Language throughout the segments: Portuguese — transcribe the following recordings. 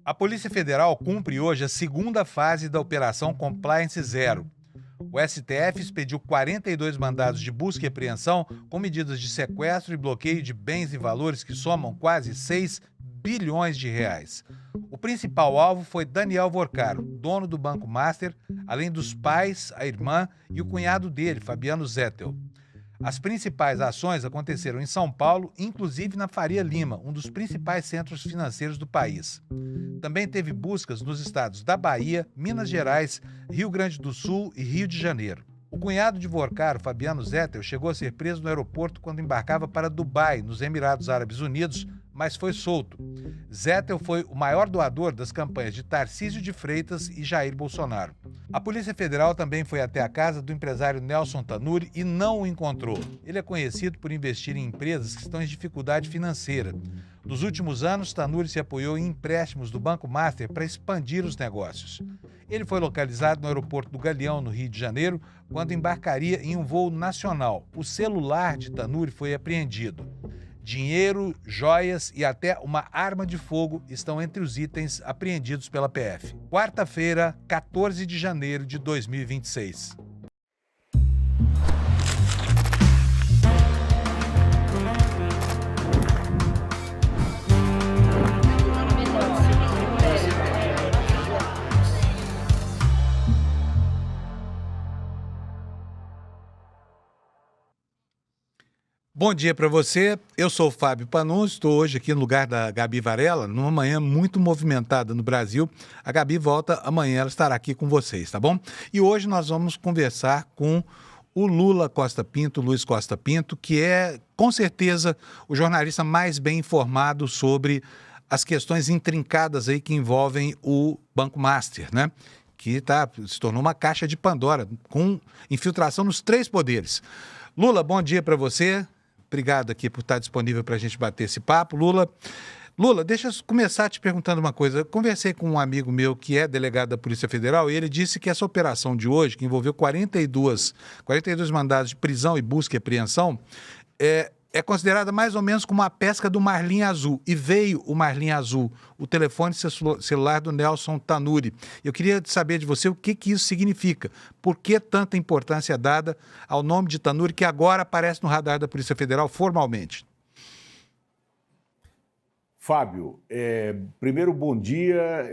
A Polícia Federal cumpre hoje a segunda fase da Operação Compliance Zero. O STF expediu 42 mandados de busca e apreensão com medidas de sequestro e bloqueio de bens e valores que somam quase 6 bilhões de reais. O principal alvo foi Daniel Vorcaro, dono do Banco Master, além dos pais, a irmã e o cunhado dele, Fabiano Zettel. As principais ações aconteceram em São Paulo, inclusive na Faria Lima, um dos principais centros financeiros do país. Também teve buscas nos estados da Bahia, Minas Gerais, Rio Grande do Sul e Rio de Janeiro. O cunhado de Vorcaro, Fabiano Zettel, chegou a ser preso no aeroporto quando embarcava para Dubai, nos Emirados Árabes Unidos, mas foi solto. Zettel foi o maior doador das campanhas de Tarcísio de Freitas e Jair Bolsonaro. A Polícia Federal também foi até a casa do empresário Nelson Tanure e não o encontrou. Ele é conhecido por investir em empresas que estão em dificuldade financeira. Nos últimos anos, Tanure se apoiou em empréstimos do Banco Master para expandir os negócios. Ele foi localizado no aeroporto do Galeão, no Rio de Janeiro, quando embarcaria em um voo nacional. O celular de Tanure foi apreendido. Dinheiro, joias e até uma arma de fogo estão entre os itens apreendidos pela PF. Quarta-feira, 14 de janeiro de 2026. Bom dia para você, eu sou o Fábio Panunzio, estou hoje aqui no lugar da Gabi Varela, numa manhã muito movimentada no Brasil. A Gabi volta amanhã, ela estará aqui com vocês, tá bom? E hoje nós vamos conversar com o Lula Costa Pinto, Luiz Costa Pinto, que é, com certeza, o jornalista mais bem informado sobre as questões intrincadas aí que envolvem o Banco Master, né? Que se tornou uma caixa de Pandora, com infiltração nos três poderes. Lula, bom dia para você. Obrigado aqui por estar disponível para a gente bater esse papo. Lula, deixa eu começar te perguntando uma coisa. Eu conversei com um amigo meu que é delegado da Polícia Federal e ele disse que essa operação de hoje, que envolveu 42 mandados de prisão e busca e apreensão, é considerada mais ou menos como a pesca do marlim azul. E veio o marlim azul, o telefone celular do Nelson Tanure. Eu queria saber de você o que isso significa. Por que tanta importância dada ao nome de Tanure, que agora aparece no radar da Polícia Federal formalmente? Fábio, primeiro bom dia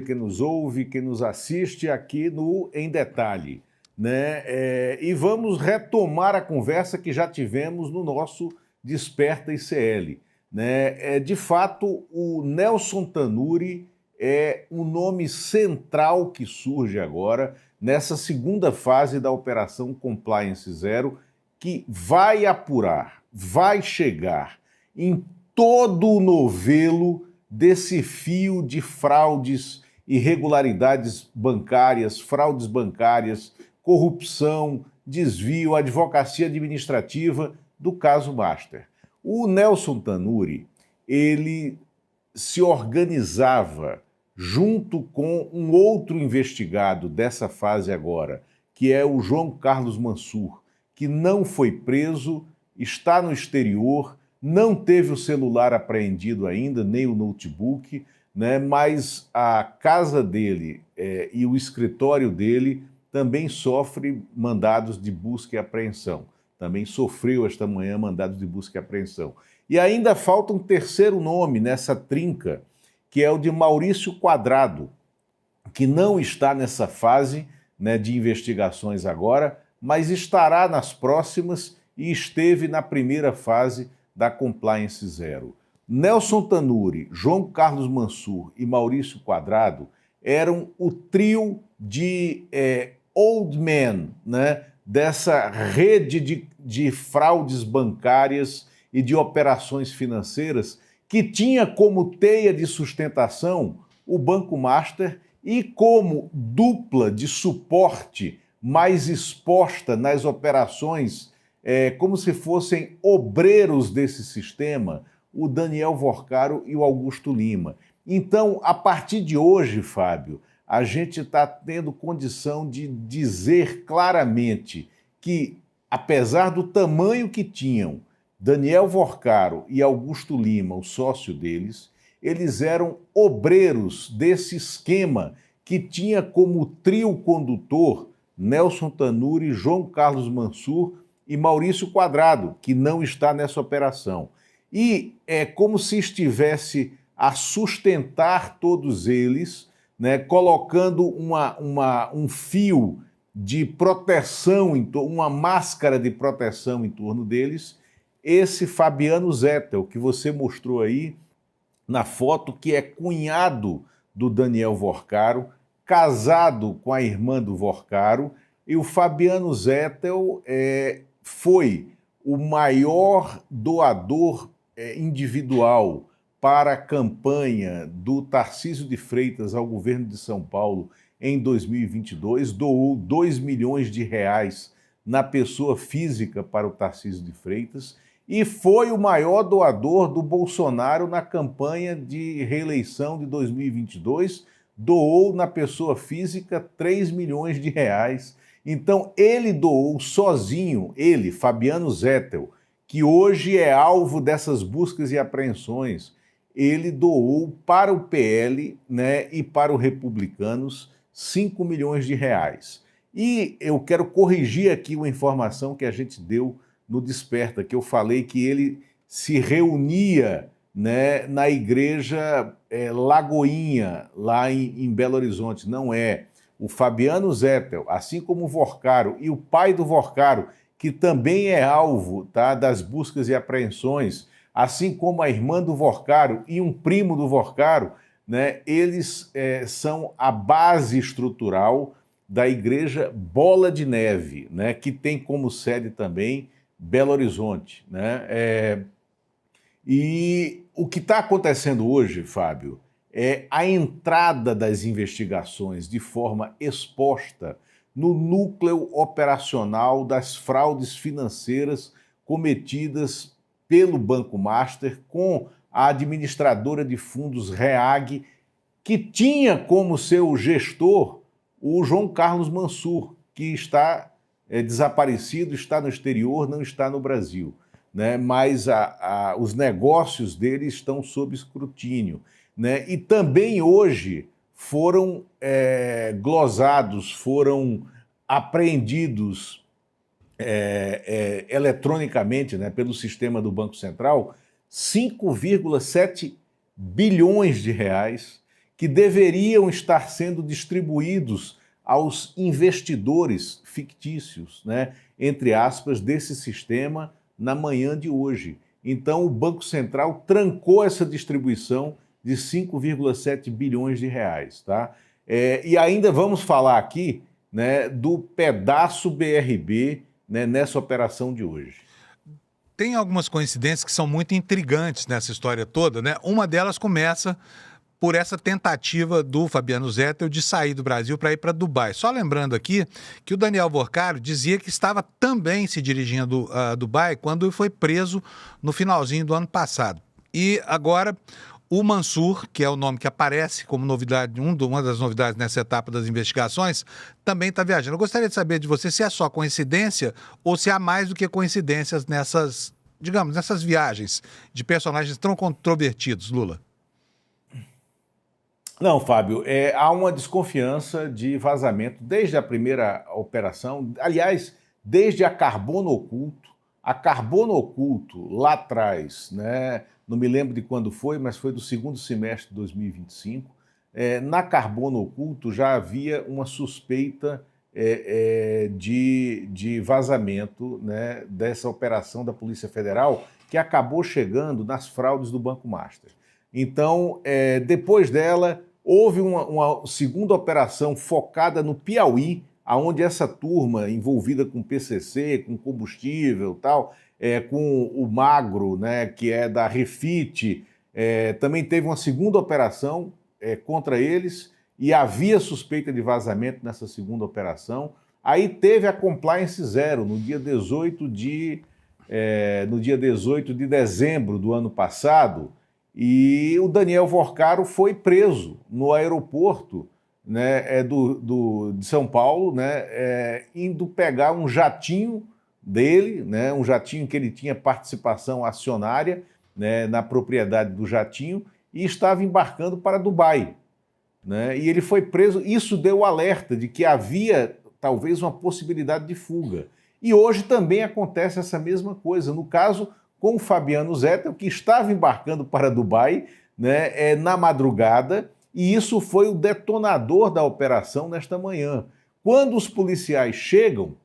quem nos ouve, quem nos assiste aqui no Em Detalhe. Né? E vamos retomar a conversa que já tivemos no nosso Desperta ICL. Né? De fato, o Nelson Tanure é um nome central que surge agora nessa segunda fase da Operação Compliance Zero, que vai apurar, vai chegar em todo o novelo desse fio de fraudes, irregularidades bancárias, fraudes bancárias, corrupção, desvio, advocacia administrativa do caso Master. O Nelson Tanure, ele se organizava junto com um outro investigado dessa fase agora, que é o João Carlos Mansur, que não foi preso, está no exterior, não teve o celular apreendido ainda, nem o notebook, né, mas a casa dele e o escritório dele também sofre mandados de busca e apreensão. Também sofreu esta manhã mandados de busca e apreensão. E ainda falta um terceiro nome nessa trinca, que é o de Maurício Quadrado, que não está nessa fase, né, de investigações agora, mas estará nas próximas e esteve na primeira fase da Compliance Zero. Nelson Tanure, João Carlos Mansur e Maurício Quadrado eram o trio de old men, né, dessa rede de fraudes bancárias e de operações financeiras que tinha como teia de sustentação o Banco Master e como dupla de suporte mais exposta nas operações, como se fossem obreiros desse sistema, o Daniel Vorcaro e o Augusto Lima. Então, a partir de hoje, Fábio, a gente está tendo condição de dizer claramente que, apesar do tamanho que tinham Daniel Vorcaro e Augusto Lima, o sócio deles, eles eram obreiros desse esquema que tinha como trio condutor Nelson Tanuri, João Carlos Mansur e Maurício Quadrado, que não está nessa operação. E é como se estivesse a sustentar todos eles, né, colocando um fio de proteção, uma máscara de proteção em torno deles, esse Fabiano Zettel, que você mostrou aí na foto, que é cunhado do Daniel Vorcaro, casado com a irmã do Vorcaro, e o Fabiano Zettel foi o maior doador individual para a campanha do Tarcísio de Freitas ao governo de São Paulo em 2022, doou 2 milhões de reais na pessoa física para o Tarcísio de Freitas e foi o maior doador do Bolsonaro na campanha de reeleição de 2022, doou na pessoa física 3 milhões de reais. Então ele doou sozinho, ele, Fabiano Zettel, que hoje é alvo dessas buscas e apreensões, ele doou para o PL, né, e para os republicanos 5 milhões de reais. E eu quero corrigir aqui uma informação que a gente deu no Desperta, que eu falei que ele se reunia, né, na igreja Lagoinha, lá em Belo Horizonte. Não é. O Fabiano Zettel, assim como o Vorcaro e o pai do Vorcaro, que também é alvo, tá, das buscas e apreensões, assim como a irmã do Vorcaro e um primo do Vorcaro, né, eles são a base estrutural da igreja Bola de Neve, né, que tem como sede também Belo Horizonte, né? E o que está acontecendo hoje, Fábio, é a entrada das investigações de forma exposta no núcleo operacional das fraudes financeiras cometidas pelo Banco Master com a administradora de fundos REAG, que tinha como seu gestor o João Carlos Mansur, que está desaparecido, está no exterior, não está no Brasil, né? Mas os negócios dele estão sob escrutínio, né? E também hoje foram glosados, foram apreendidos eletronicamente, né, pelo sistema do Banco Central, 5,7 bilhões de reais que deveriam estar sendo distribuídos aos investidores fictícios, né, entre aspas, desse sistema na manhã de hoje. Então, o Banco Central trancou essa distribuição de 5,7 bilhões de reais. Tá? E ainda vamos falar aqui, né, do pedaço BRB, né, nessa operação de hoje. Tem algumas coincidências que são muito intrigantes nessa história toda, né? Uma delas começa por essa tentativa do Fabiano Zettel de sair do Brasil para ir para Dubai. Só lembrando aqui que o Daniel Vorcaro dizia que estava também se dirigindo a Dubai quando foi preso no finalzinho do ano passado. E agora o Mansur, que é o nome que aparece como novidade, uma das novidades nessa etapa das investigações, também está viajando. Eu gostaria de saber de você se é só coincidência ou se há mais do que coincidências nessas, digamos, nessas viagens de personagens tão controvertidos, Lula. Não, Fábio, há uma desconfiança de vazamento desde a primeira operação, aliás, desde a Carbono Oculto. A Carbono Oculto, lá atrás, né, não me lembro de quando foi, mas foi do segundo semestre de 2025, na Carbono Oculto já havia uma suspeita de vazamento, né, dessa operação da Polícia Federal, que acabou chegando nas fraudes do Banco Master. Então, depois dela, houve uma segunda operação focada no Piauí, onde essa turma envolvida com PCC, com combustível, tal, com o Magro, né, que é da Refit, também teve uma segunda operação contra eles e havia suspeita de vazamento nessa segunda operação. Aí teve a Compliance Zero no dia 18 de dezembro do ano passado, e o Daniel Vorcaro foi preso no aeroporto, né, de São Paulo, né, indo pegar um jatinho dele, né, um jatinho que ele tinha participação acionária, né, na propriedade do jatinho, e estava embarcando para Dubai, né? E ele foi preso. Isso deu o alerta de que havia talvez uma possibilidade de fuga. E hoje também acontece essa mesma coisa. No caso, com o Fabiano Zettel, que estava embarcando para Dubai, né, na madrugada, e isso foi o detonador da operação nesta manhã. Quando os policiais chegam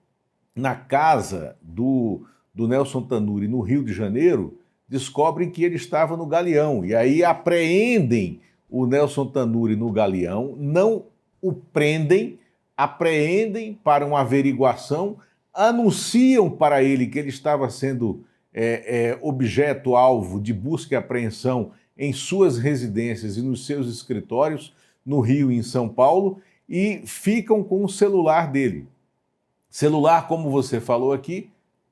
na casa do Nelson Tanuri, no Rio de Janeiro, descobrem que ele estava no galeão. E aí apreendem o Nelson Tanuri no galeão, não o prendem, apreendem para uma averiguação, anunciam para ele que ele estava sendo objeto-alvo de busca e apreensão em suas residências e nos seus escritórios, no Rio e em São Paulo, e ficam com o celular dele. Celular, como você falou aqui,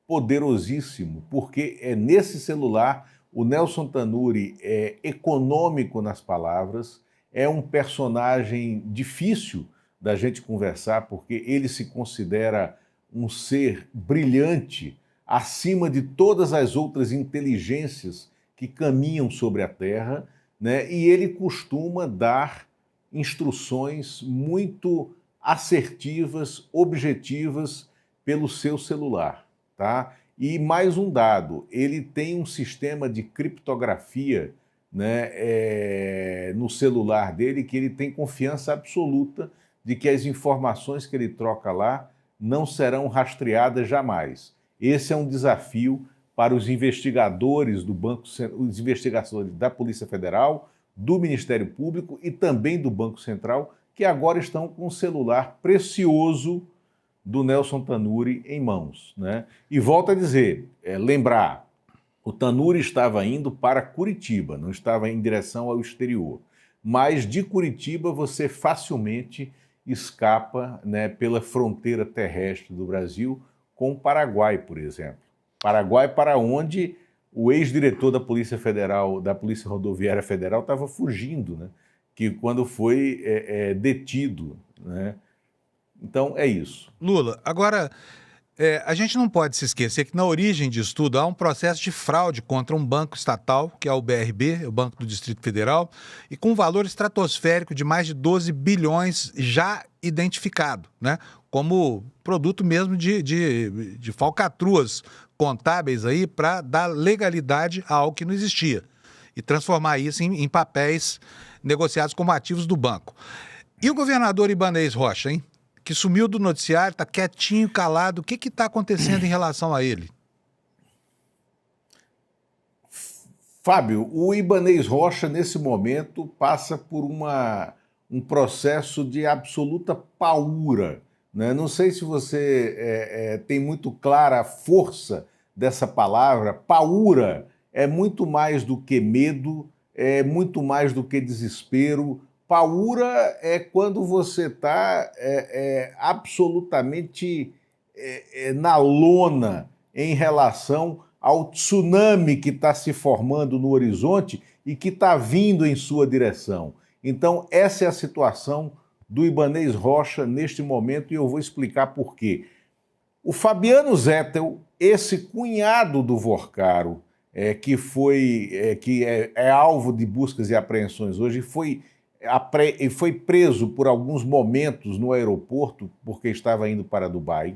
poderosíssimo, porque é nesse celular o Nelson Tanuri é econômico nas palavras, é um personagem difícil da gente conversar, porque ele se considera um ser brilhante, acima de todas as outras inteligências que caminham sobre a Terra, né? E ele costuma dar instruções muito assertivas, objetivas pelo seu celular, tá? E mais um dado, ele tem um sistema de criptografia, né, no celular dele, que ele tem confiança absoluta de que as informações que ele troca lá não serão rastreadas jamais. Esse é um desafio para os investigadores do Banco, os investigadores da Polícia Federal, do Ministério Público e também do Banco Central, que agora estão com um celular precioso do Nelson Tanuri em mãos, né? E volto a dizer, lembrar, o Tanuri estava indo para Curitiba, não estava em direção ao exterior. Mas de Curitiba você facilmente escapa, né, pela fronteira terrestre do Brasil com o Paraguai, por exemplo. Paraguai, para onde o ex-diretor da Polícia Federal, da Polícia Rodoviária Federal, estava fugindo, né? Que quando foi detido, né? Então, é isso. Lula, agora, a gente não pode se esquecer que na origem disso tudo há um processo de fraude contra um banco estatal, que é o BRB, o Banco do Distrito Federal, e com um valor estratosférico de mais de 12 bilhões já identificado, né? Como produto mesmo de falcatruas contábeis aí para dar legalidade a algo que não existia e transformar isso em papéis negociados como ativos do banco. E o governador Ibanez Rocha, hein? Que sumiu do noticiário, está quietinho, calado. O que está acontecendo em relação a ele? Fábio, o Ibanez Rocha, nesse momento, passa por um processo de absoluta paura, né? Não sei se você tem muito clara a força dessa palavra. Paura é muito mais do que medo, é muito mais do que desespero. Paura é quando você está absolutamente na lona em relação ao tsunami que está se formando no horizonte e que está vindo em sua direção. Então, essa é a situação do Ibanez Rocha neste momento e eu vou explicar por quê. O Fabiano Zettel, esse cunhado do Vorcaro, que é alvo de buscas e apreensões hoje, foi preso por alguns momentos no aeroporto, porque estava indo para Dubai.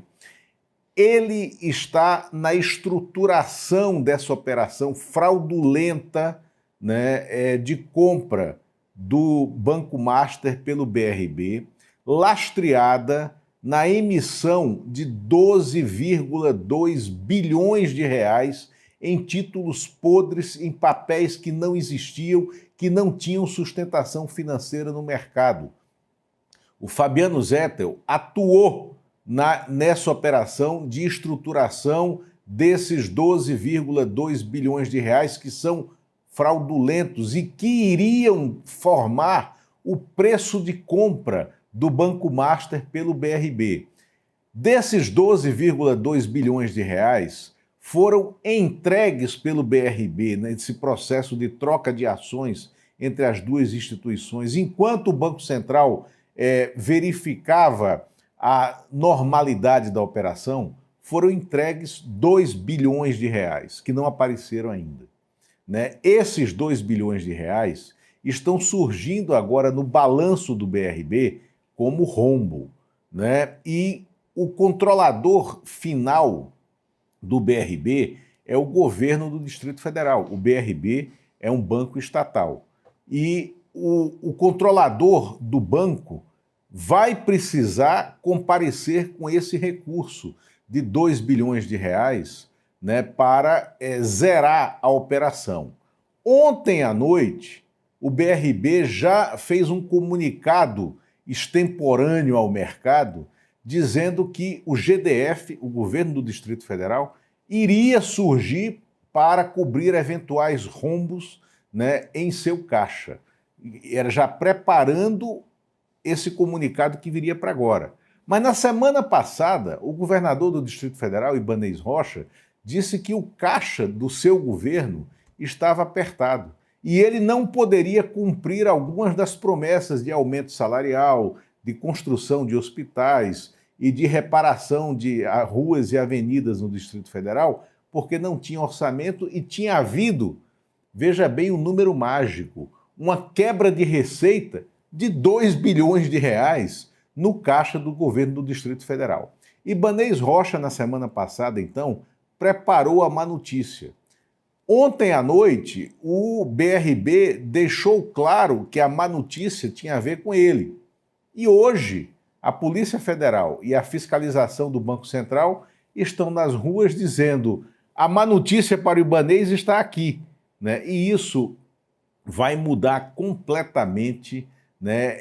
Ele está na estruturação dessa operação fraudulenta, né, de compra do Banco Master pelo BRB, lastreada na emissão de 12,2 bilhões de reais em títulos podres, em papéis que não existiam, que não tinham sustentação financeira no mercado. O Fabiano Zettel atuou nessa operação de estruturação desses 12,2 bilhões de reais que são fraudulentos e que iriam formar o preço de compra do Banco Master pelo BRB. Desses 12,2 bilhões de reais, foram entregues pelo BRB nesse processo de troca de ações entre as duas instituições, enquanto o Banco Central verificava a normalidade da operação, foram entregues 2 bilhões de reais, que não apareceram ainda, né? Esses 2 bilhões de reais, estão surgindo agora no balanço do BRB como rombo, né? E o controlador final do BRB é o governo do Distrito Federal. O BRB é um banco estatal. E o controlador do banco vai precisar comparecer com esse recurso de 2 bilhões de reais, né, para zerar a operação. Ontem à noite, o BRB já fez um comunicado extemporâneo ao mercado, dizendo que o GDF, o governo do Distrito Federal, iria surgir para cobrir eventuais rombos, né, em seu caixa. Era já preparando esse comunicado que viria para agora. Mas na semana passada, o governador do Distrito Federal, Ibanez Rocha, disse que o caixa do seu governo estava apertado e ele não poderia cumprir algumas das promessas de aumento salarial, de construção de hospitais e de reparação de ruas e avenidas no Distrito Federal, porque não tinha orçamento e tinha havido, veja bem o número mágico, uma quebra de receita de 2 bilhões de reais no caixa do governo do Distrito Federal. Ibanez Rocha, na semana passada, então, preparou a má notícia. Ontem à noite, o BRB deixou claro que a má notícia tinha a ver com ele. E hoje, a Polícia Federal e a fiscalização do Banco Central estão nas ruas dizendo: a má notícia para o Ibanez está aqui, né? E isso vai mudar completamente, né,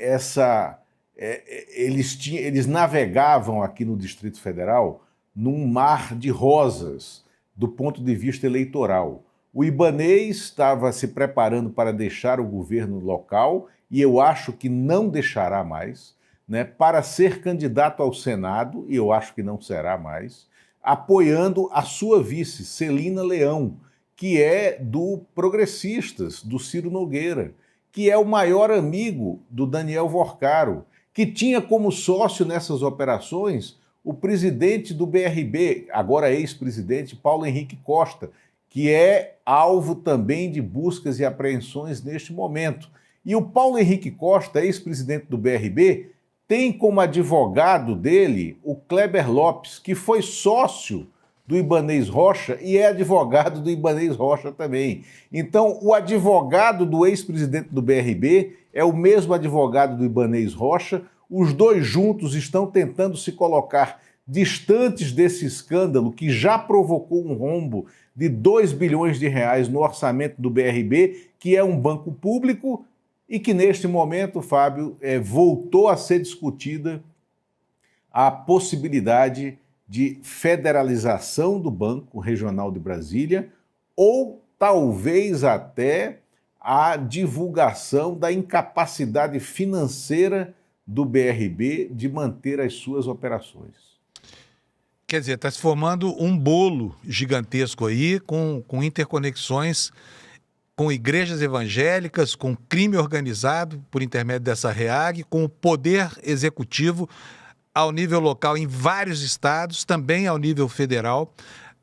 eles navegavam aqui no Distrito Federal num mar de rosas do ponto de vista eleitoral. O Ibanez estava se preparando para deixar o governo local, e eu acho que não deixará mais, né, para ser candidato ao Senado, e eu acho que não será mais, apoiando a sua vice, Celina Leão, que é do Progressistas, do Ciro Nogueira, que é o maior amigo do Daniel Vorcaro, que tinha como sócio nessas operações o presidente do BRB, agora ex-presidente, Paulo Henrique Costa, que é alvo também de buscas e apreensões neste momento. E o Paulo Henrique Costa, ex-presidente do BRB, tem como advogado dele o Kleber Lopes, que foi sócio do Ibanez Rocha e é advogado do Ibanez Rocha também. Então, o advogado do ex-presidente do BRB é o mesmo advogado do Ibanez Rocha. Os dois juntos estão tentando se colocar distantes desse escândalo que já provocou um rombo de 2 bilhões de reais no orçamento do BRB, que é um banco público e que neste momento, Fábio, voltou a ser discutida a possibilidade de federalização do Banco Regional de Brasília ou talvez até a divulgação da incapacidade financeira do BRB de manter as suas operações. Quer dizer, está se formando um bolo gigantesco aí, com interconexões com igrejas evangélicas, com crime organizado por intermédio dessa REAG, com o poder executivo ao nível local em vários estados, também ao nível federal,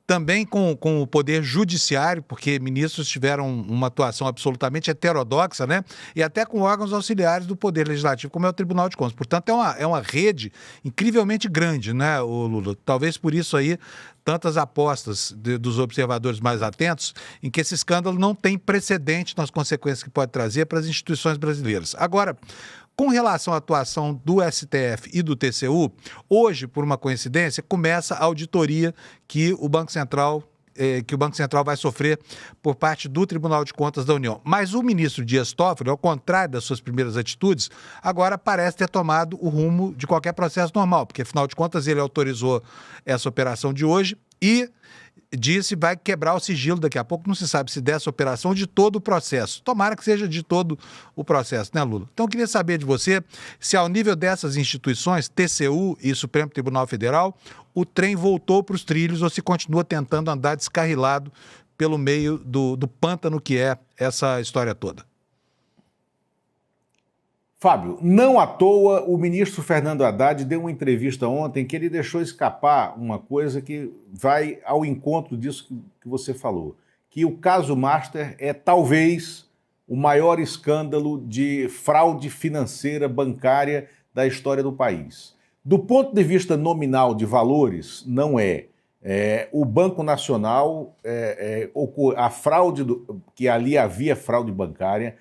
também com o poder judiciário, porque ministros tiveram uma atuação absolutamente heterodoxa, né? E até com órgãos auxiliares do Poder Legislativo, como é o Tribunal de Contas. Portanto, é uma rede incrivelmente grande, né, o Lula? Talvez por isso aí tantas apostas dos observadores mais atentos em que esse escândalo não tem precedente nas consequências que pode trazer para as instituições brasileiras. Agora, com relação à atuação do STF e do TCU, hoje, por uma coincidência, começa a auditoria que o Banco Central vai sofrer por parte do Tribunal de Contas da União. Mas o ministro Dias Toffoli, ao contrário das suas primeiras atitudes, agora parece ter tomado o rumo de qualquer processo normal, porque, afinal de contas, ele autorizou essa operação de hoje e disse vai quebrar o sigilo daqui a pouco, não se sabe se dessa operação ou de todo o processo. Tomara que seja de todo o processo, né, Lula? Então, eu queria saber de você se, ao nível dessas instituições, TCU e Supremo Tribunal Federal, o trem voltou para os trilhos ou se continua tentando andar descarrilado pelo meio do pântano que é essa história toda. Fábio, não à toa o ministro Fernando Haddad deu uma entrevista ontem que ele deixou escapar uma coisa que vai ao encontro disso que você falou, que o caso Master é talvez o maior escândalo de fraude financeira bancária da história do país. Do ponto de vista nominal de valores, não é. O Banco Nacional, a fraude, que ali havia fraude bancária,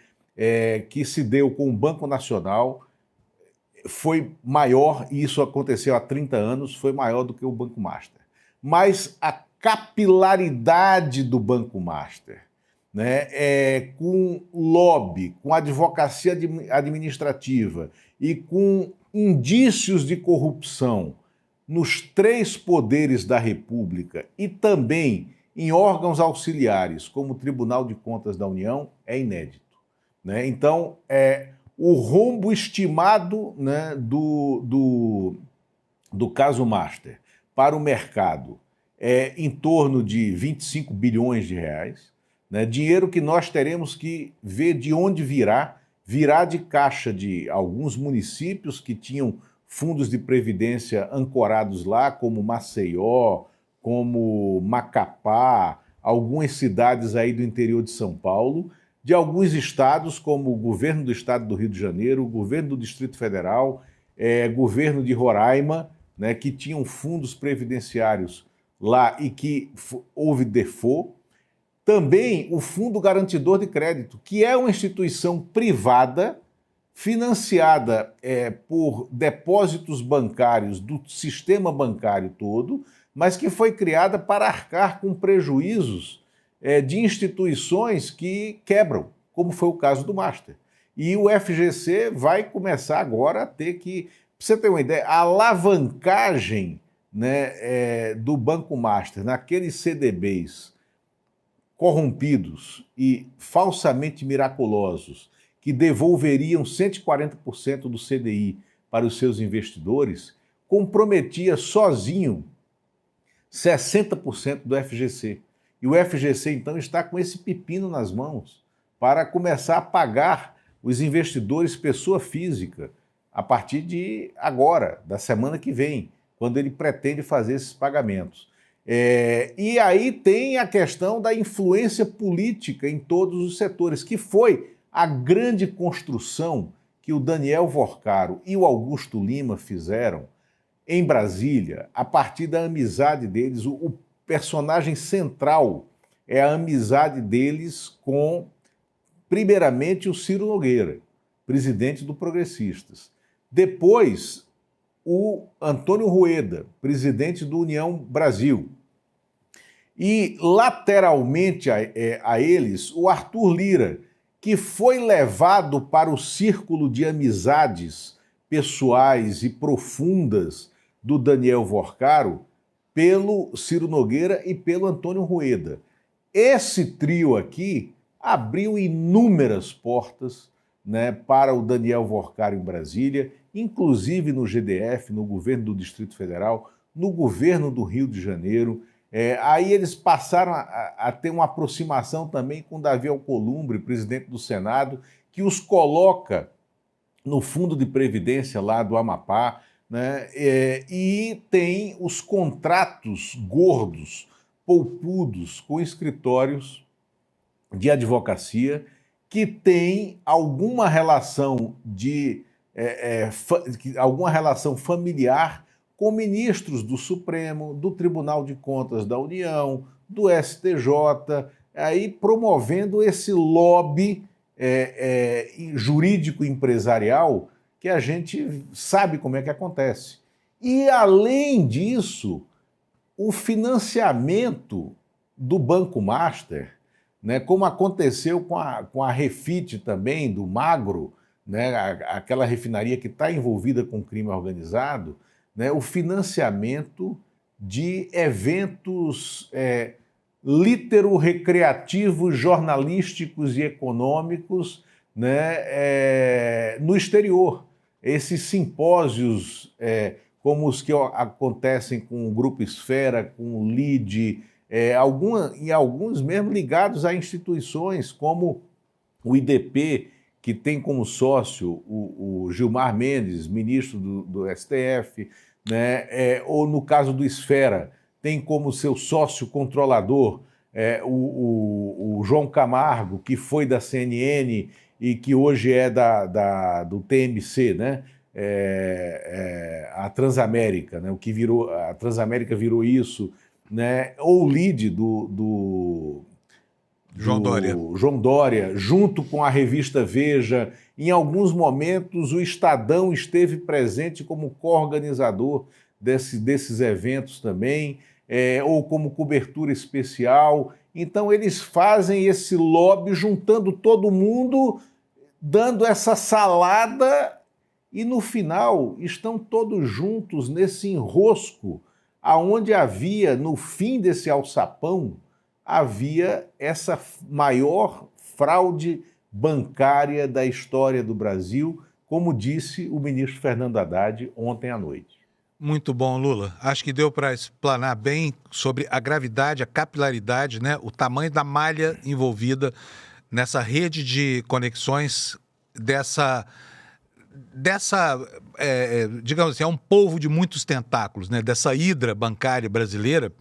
que se deu com o Banco Nacional, foi maior, e isso aconteceu há 30 anos, foi maior do que o Banco Master. Mas a capilaridade do Banco Master, né, com lobby, com advocacia administrativa e com indícios de corrupção nos 3 poderes da República e também em órgãos auxiliares, como o Tribunal de Contas da União, é inédito, né? Então, o rombo estimado, né, do caso Master para o mercado é em torno de 25 bilhões de reais, né, dinheiro que nós teremos que ver de onde virá de caixa de alguns municípios que tinham fundos de previdência ancorados lá, como Maceió, como Macapá, algumas cidades aí do interior de São Paulo, de alguns estados, como o governo do estado do Rio de Janeiro, o governo do Distrito Federal, governo de Roraima, né, que tinham fundos previdenciários lá e que houve default. Também o Fundo Garantidor de Crédito, que é uma instituição privada financiada por depósitos bancários do sistema bancário todo, mas que foi criada para arcar com prejuízos de instituições que quebram, como foi o caso do Master. E o FGC vai começar agora a ter que, para você ter uma ideia, a alavancagem, né, do Banco Master naqueles CDBs corrompidos e falsamente miraculosos, que devolveriam 140% do CDI para os seus investidores, comprometia sozinho 60% do FGC. E o FGC, então, está com esse pepino nas mãos para começar a pagar os investidores pessoa física a partir de agora, da semana que vem, quando ele pretende fazer esses pagamentos. E aí tem a questão da influência política em todos os setores, que foi a grande construção que o Daniel Vorcaro e o Augusto Lima fizeram em Brasília, a partir da amizade deles. O personagem central é a amizade deles com, primeiramente, o Ciro Nogueira, presidente do Progressistas. Depois, o Antônio Rueda, presidente do União Brasil. E, lateralmente a eles, o Arthur Lira, que foi levado para o círculo de amizades pessoais e profundas do Daniel Vorcaro pelo Ciro Nogueira e pelo Antônio Rueda. Esse trio aqui abriu inúmeras portas, né, para o Daniel Vorcaro em Brasília, inclusive no GDF, no governo do Distrito Federal, no governo do Rio de Janeiro. Aí eles passaram a ter uma aproximação também com Davi Alcolumbre, presidente do Senado, que os coloca no Fundo de Previdência lá do Amapá, né? E tem os contratos gordos, polpudos, com escritórios de advocacia que tem alguma relação alguma relação familiar com ministros do Supremo, do Tribunal de Contas da União, do STJ, aí promovendo esse lobby jurídico empresarial que a gente sabe como é que acontece. E, além disso, o financiamento do Banco Master, né, como aconteceu com a Refit também, do Magro, né, aquela refinaria que está envolvida com crime organizado, né, o financiamento de eventos litero-recreativos, jornalísticos e econômicos, né, no exterior. Esses simpósios, como os que acontecem com o Grupo Esfera, com o LIDE, e alguns mesmo ligados a instituições como o IDP, que tem como sócio o Gilmar Mendes, ministro do STF, né? Ou no caso do Esfera, tem como seu sócio controlador o João Camargo, que foi da CNN e que hoje é do TMC, né? A Transamérica, né? A Transamérica virou isso, né? Ou o lead do João Dória, junto com a revista Veja. Em alguns momentos, o Estadão esteve presente como coorganizador desses eventos também, ou como cobertura especial. Então, eles fazem esse lobby, juntando todo mundo, dando essa salada, e no final estão todos juntos nesse enrosco, aonde havia, no fim desse alçapão, havia essa maior fraude bancária da história do Brasil, como disse o ministro Fernando Haddad ontem à noite. Muito bom, Lula. Acho que deu para explanar bem sobre a gravidade, a capilaridade, né? O tamanho da malha envolvida nessa rede de conexões digamos assim, é um polvo de muitos tentáculos, né? Dessa hidra bancária brasileira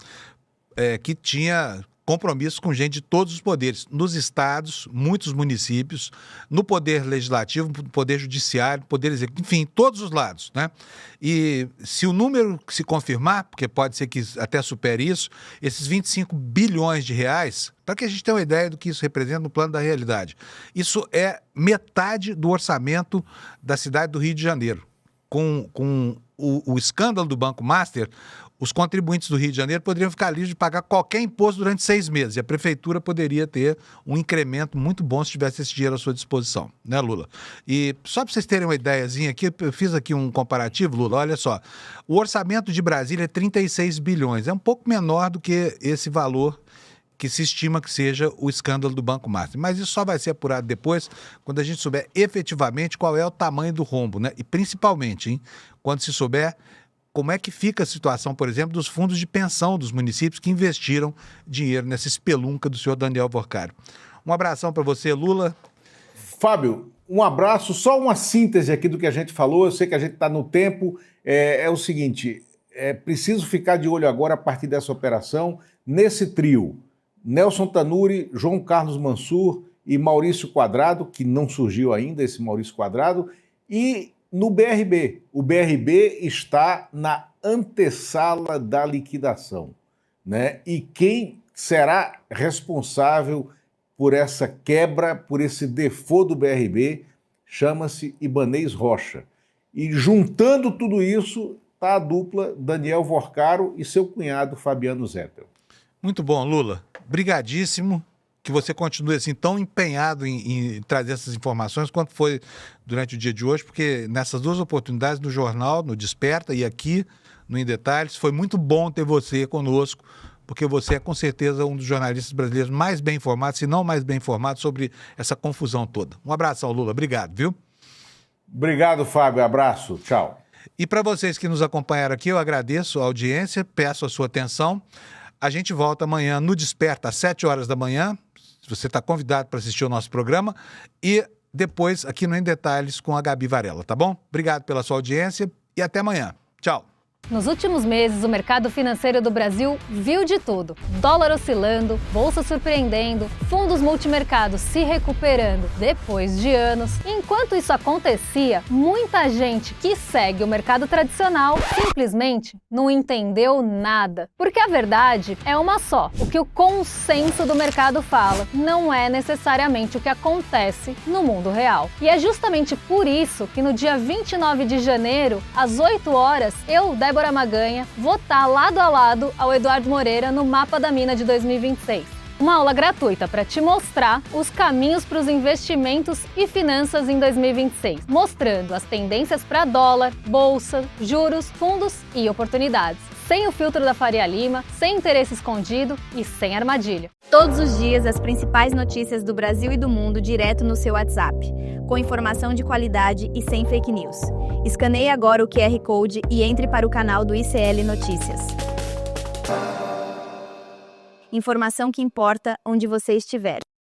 que tinha compromisso com gente de todos os poderes, nos estados, muitos municípios, no poder legislativo, no poder judiciário, no poder executivo, enfim, todos os lados, né? E se o número se confirmar, porque pode ser que até supere isso, esses 25 bilhões de reais, para que a gente tenha uma ideia do que isso representa no plano da realidade, isso é metade do orçamento da cidade do Rio de Janeiro. Com o escândalo do Banco Master, os contribuintes do Rio de Janeiro poderiam ficar livres de pagar qualquer imposto durante 6 meses. E a prefeitura poderia ter um incremento muito bom se tivesse esse dinheiro à sua disposição, né, Lula? E só para vocês terem uma ideiazinha aqui, eu fiz aqui um comparativo, Lula, olha só. O orçamento de Brasília é 36 bilhões, é um pouco menor do que esse valor que se estima que seja o escândalo do Banco Master. Mas isso só vai ser apurado depois, quando a gente souber efetivamente qual é o tamanho do rombo, né? E principalmente, hein, quando se souber como é que fica a situação, por exemplo, dos fundos de pensão dos municípios que investiram dinheiro nessa espelunca do senhor Daniel Worcário. Um abração para você, Lula. Fábio, um abraço. Só uma síntese aqui do que a gente falou. Eu sei que a gente está no tempo. É o seguinte, é preciso ficar de olho agora a partir dessa operação, nesse trio. Nelson Tanuri, João Carlos Mansur e Maurício Quadrado, que não surgiu ainda, esse Maurício Quadrado, e no BRB. O BRB está na antessala da liquidação, né? E quem será responsável por essa quebra, por esse default do BRB, chama-se Ibanez Rocha. E juntando tudo isso, está a dupla Daniel Worcário e seu cunhado Fabiano Zettel. Muito bom, Lula. Brigadíssimo. Que você continue assim tão empenhado em trazer essas informações quanto foi durante o dia de hoje, porque nessas duas oportunidades, no jornal, no Desperta e aqui no Em Detalhes, foi muito bom ter você conosco, porque você é com certeza um dos jornalistas brasileiros mais bem informados, se não mais bem informado, sobre essa confusão toda. Um abração, Lula. Obrigado, viu? Obrigado, Fábio. Abraço. Tchau. E para vocês que nos acompanharam aqui, eu agradeço a audiência, peço a sua atenção. A gente volta amanhã no Desperta, às 7 horas da manhã. Você está convidado para assistir o nosso programa e depois aqui no Em Detalhes com a Gabi Varela, tá bom? Obrigado pela sua audiência e até amanhã. Tchau. Nos últimos meses, o mercado financeiro do Brasil viu de tudo. Dólar oscilando, bolsa surpreendendo, fundos multimercados se recuperando depois de anos. Enquanto isso acontecia, muita gente que segue o mercado tradicional simplesmente não entendeu nada. Porque a verdade é uma só. O que o consenso do mercado fala não é necessariamente o que acontece no mundo real. E é justamente por isso que no dia 29 de janeiro, às 8 horas, eu, Débora Maganha, vou estar lado a lado ao Eduardo Moreira no Mapa da Mina de 2026. Uma aula gratuita para te mostrar os caminhos para os investimentos e finanças em 2026, mostrando as tendências para dólar, bolsa, juros, fundos e oportunidades. Sem o filtro da Faria Lima, sem interesse escondido e sem armadilha. Todos os dias, as principais notícias do Brasil e do mundo direto no seu WhatsApp, com informação de qualidade e sem fake news. Escaneie agora o QR Code e entre para o canal do ICL Notícias. Informação que importa onde você estiver.